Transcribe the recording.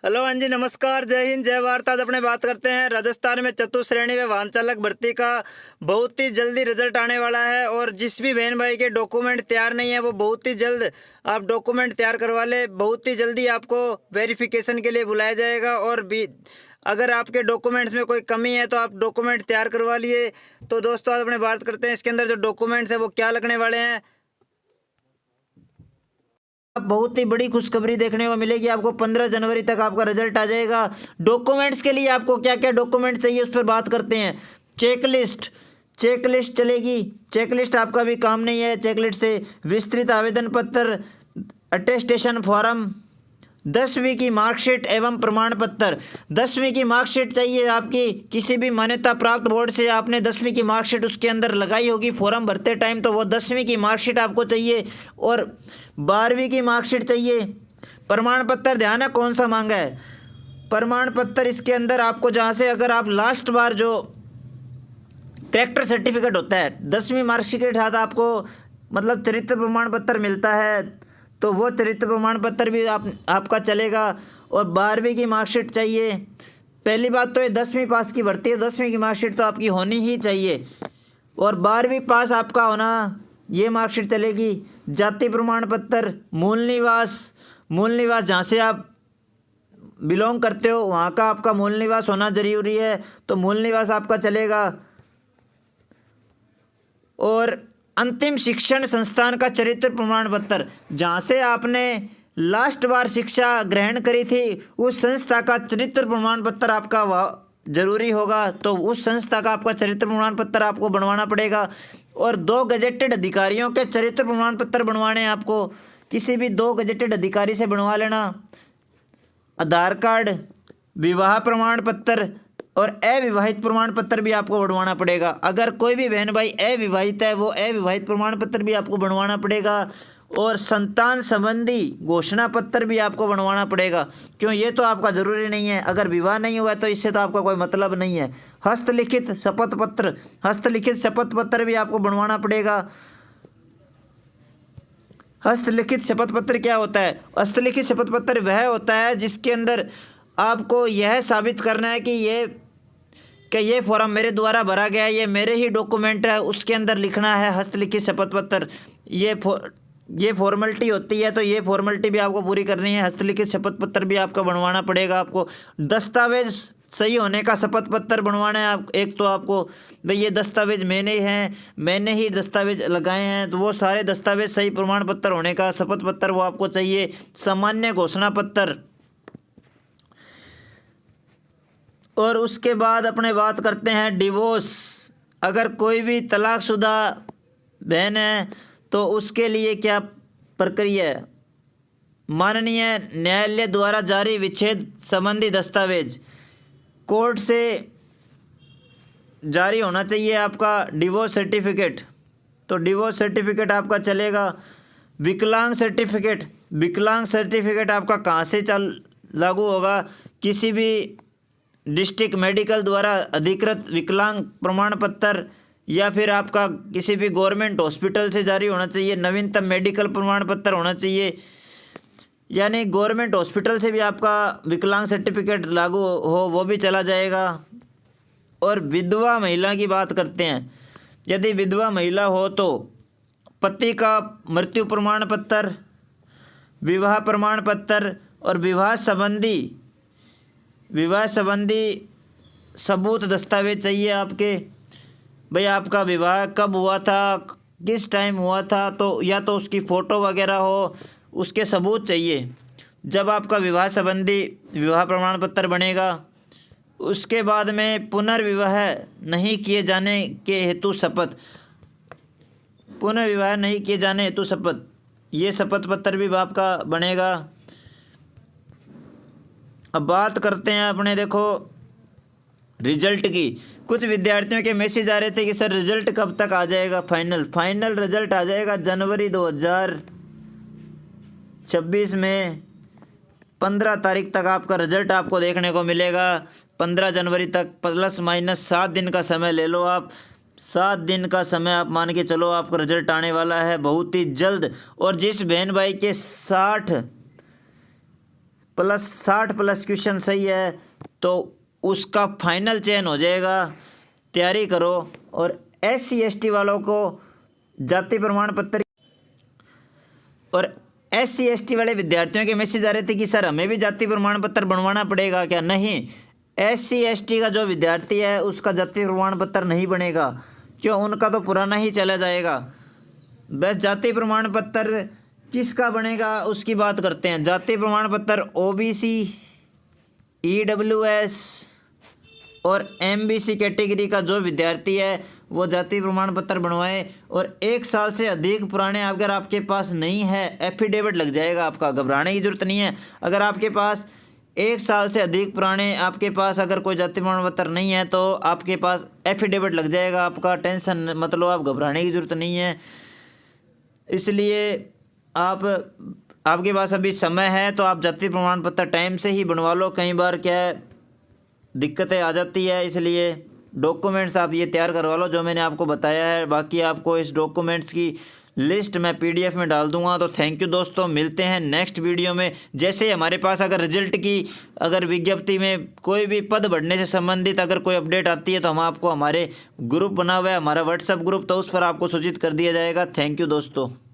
Hello, हाँ जी, नमस्कार, जय हिंद, जय भारत। आज अपने बात करते हैं राजस्थान में चतुश्रेणी में वाहन चालक भर्ती का बहुत ही जल्दी रिजल्ट आने वाला है। और जिस भी बहन भाई के डॉक्यूमेंट तैयार नहीं है वो बहुत ही जल्द आप डॉक्यूमेंट तैयार करवा ले। बहुत ही जल्दी आपको वेरिफिकेशन के लिए बुलाया जाएगा। और भी अगर आपके डॉक्यूमेंट्स में कोई कमी है तो आप डॉक्यूमेंट तैयार करवा लिए। तो दोस्तों, आज अपने बात करते हैं इसके अंदर जो डॉक्यूमेंट्स है वो क्या लगने वाले हैं। बहुत ही बड़ी खुशखबरी देखने को मिलेगी आपको। 15 जनवरी तक आपका रिजल्ट आ जाएगा। डॉक्यूमेंट्स के लिए आपको क्या क्या डॉक्यूमेंट चाहिए उस पर बात करते हैं। चेकलिस्ट चलेगी। चेकलिस्ट आपका भी काम नहीं है। चेकलिस्ट से विस्तृत आवेदन पत्र, अटेस्टेशन फॉर्म, 10वीं की मार्कशीट एवं प्रमाण पत्र। 10वीं की मार्कशीट चाहिए आपकी। किसी भी मान्यता प्राप्त बोर्ड से आपने 10वीं की मार्कशीट उसके अंदर लगाई होगी फॉर्म भरते टाइम, तो वो 10वीं की मार्कशीट आपको चाहिए। और 12वीं की मार्कशीट चाहिए। प्रमाण पत्र ध्यान है कौन सा मांगा है। प्रमाण पत्र इसके अंदर आपको जहाँ से अगर आप लास्ट बार जो कैरेक्टर सर्टिफिकेट होता है 10वीं मार्कशीट के साथ आपको मतलब चरित्र प्रमाण पत्र मिलता है, तो वो चरित्र प्रमाण पत्र भी आपका चलेगा। और 12वीं की मार्कशीट चाहिए। पहली बात तो ये 10वीं पास की भर्ती है, 10वीं की मार्कशीट तो आपकी होनी ही चाहिए। और 12वीं पास आपका होना, ये मार्कशीट चलेगी। जाति प्रमाण पत्र, मूल निवास जहाँ से आप बिलोंग करते हो वहाँ का आपका मूल निवास होना जरूरी है, तो मूल निवास आपका चलेगा। और अंतिम शिक्षण संस्थान का चरित्र प्रमाण पत्र, जहाँ से आपने लास्ट बार शिक्षा ग्रहण करी थी उस संस्था का चरित्र प्रमाण पत्र आपका वह जरूरी होगा, तो उस संस्था का आपका चरित्र प्रमाण पत्र आपको बनवाना पड़ेगा। और 2 गजेटेड अधिकारियों के चरित्र प्रमाण पत्र बनवाने हैं आपको। किसी भी 2 गजेटेड अधिकारी से बनवा लेना। आधार कार्ड, विवाह प्रमाण पत्र और अविवाहित प्रमाण पत्र भी आपको बनवाना पड़ेगा। अगर कोई भी बहन भाई अविवाहित है वो अविवाहित प्रमाण पत्र भी आपको बनवाना पड़ेगा। और संतान संबंधी घोषणा पत्र भी आपको बनवाना पड़ेगा। क्यों, ये तो आपका ज़रूरी नहीं है। अगर विवाह नहीं हुआ है तो इससे तो आपका कोई मतलब नहीं है। हस्तलिखित शपथ पत्र भी आपको बनवाना पड़ेगा। हस्तलिखित शपथ पत्र क्या होता है। हस्तलिखित शपथ पत्र वह होता है जिसके अंदर आपको यह साबित करना है कि ये फॉर्म मेरे द्वारा भरा गया है, ये मेरे ही डॉक्यूमेंट है, उसके अंदर लिखना है हस्तलिखित शपथ पत्र। ये फॉर्मेलिटी होती है, तो ये फॉर्मेलिटी भी आपको पूरी करनी है। हस्तलिखित शपथ पत्र भी आपका बनवाना पड़ेगा। आपको दस्तावेज सही होने का शपथ पत्र बनवाना है। आप एक तो आपको भाई ये दस्तावेज मैंने ही दस्तावेज लगाए हैं, तो वो सारे दस्तावेज सही प्रमाण पत्र होने का शपथ पत्र वो आपको चाहिए। सामान्य घोषणा पत्र। और उसके बाद अपने बात करते हैं डिवोर्स। अगर कोई भी तलाकशुदा बहन है तो उसके लिए क्या प्रक्रिया है। माननीय न्यायालय द्वारा जारी विच्छेद संबंधी दस्तावेज कोर्ट से जारी होना चाहिए आपका डिवोर्स सर्टिफिकेट, तो डिवोर्स सर्टिफिकेट आपका चलेगा। विकलांग सर्टिफिकेट आपका कहाँ से लागू होगा। किसी भी डिस्ट्रिक्ट मेडिकल द्वारा अधिकृत विकलांग प्रमाण पत्र या फिर आपका किसी भी गवर्नमेंट हॉस्पिटल से जारी होना चाहिए। नवीनतम मेडिकल प्रमाण पत्र होना चाहिए, यानी गवर्नमेंट हॉस्पिटल से भी आपका विकलांग सर्टिफिकेट लागू हो वो भी चला जाएगा। और विधवा महिला की बात करते हैं। यदि विधवा महिला हो तो पति का मृत्यु प्रमाण पत्र, विवाह प्रमाण पत्र और विवाह संबंधी सबूत दस्तावेज चाहिए आपके। भाई आपका विवाह कब हुआ था, किस टाइम हुआ था, तो या तो उसकी फ़ोटो वगैरह हो, उसके सबूत चाहिए। जब आपका विवाह प्रमाण पत्र बनेगा, उसके बाद में पुनर्विवाह नहीं किए जाने हेतु शपथ, ये शपथ पत्र भी आपका बनेगा। अब बात करते हैं अपने देखो रिजल्ट की। कुछ विद्यार्थियों के मैसेज आ रहे थे कि सर रिजल्ट कब तक आ जाएगा। फाइनल रिजल्ट आ जाएगा जनवरी 2026 में 15 तारीख तक आपका रिजल्ट आपको देखने को मिलेगा। 15 जनवरी तक प्लस माइनस 7 दिन का समय ले लो आप। 7 दिन का समय आप मान के चलो, आपका रिजल्ट आने वाला है बहुत ही जल्द। और जिस बहन भाई के 60 प्लस 60 प्लस क्वेश्चन सही है तो उसका फाइनल चयन हो जाएगा। तैयारी करो। और SC ST वालों को जाति प्रमाण पत्र, और SC ST वाले विद्यार्थियों के मैसेज आ रहे थे कि सर हमें भी जाति प्रमाण पत्र बनवाना पड़ेगा क्या? नहीं, SC ST का जो विद्यार्थी है उसका जाति प्रमाण पत्र नहीं बनेगा, क्यों? उनका तो पुराना ही चला जाएगा। बस जाति प्रमाण पत्र किसका बनेगा उसकी बात करते हैं। जाति प्रमाण पत्र OBC, EWS और MBC कैटेगरी का जो विद्यार्थी है वो जाति प्रमाण पत्र बनवाए। और 1 साल से अधिक पुराने अगर आपके पास नहीं है, एफिडेविट लग जाएगा आपका, घबराने की जरूरत नहीं है। अगर आपके पास 1 साल से अधिक पुराने आपके पास अगर कोई जाति प्रमाण पत्र नहीं है तो आपके पास एफिडेविट लग जाएगा आपका। टेंशन मतलब आप घबराने की ज़रूरत नहीं है। इसलिए आपके पास अभी समय है तो आप जाति प्रमाण पत्र टाइम से ही बनवा लो। कई बार क्या है, दिक्कतें आ जाती है, इसलिए डॉक्यूमेंट्स आप ये तैयार करवा लो जो मैंने आपको बताया है। बाकी आपको इस डॉक्यूमेंट्स की लिस्ट मैं PDF में डाल दूंगा। तो थैंक यू दोस्तों, मिलते हैं नेक्स्ट वीडियो में। जैसे हमारे पास अगर रिजल्ट की अगर विज्ञप्ति में कोई भी पद बढ़ने से संबंधित अगर कोई अपडेट आती है तो हम आपको, हमारे ग्रुप बना हुआ है हमारा WhatsApp ग्रुप, तो उस पर आपको सूचित कर दिया जाएगा। थैंक यू दोस्तों।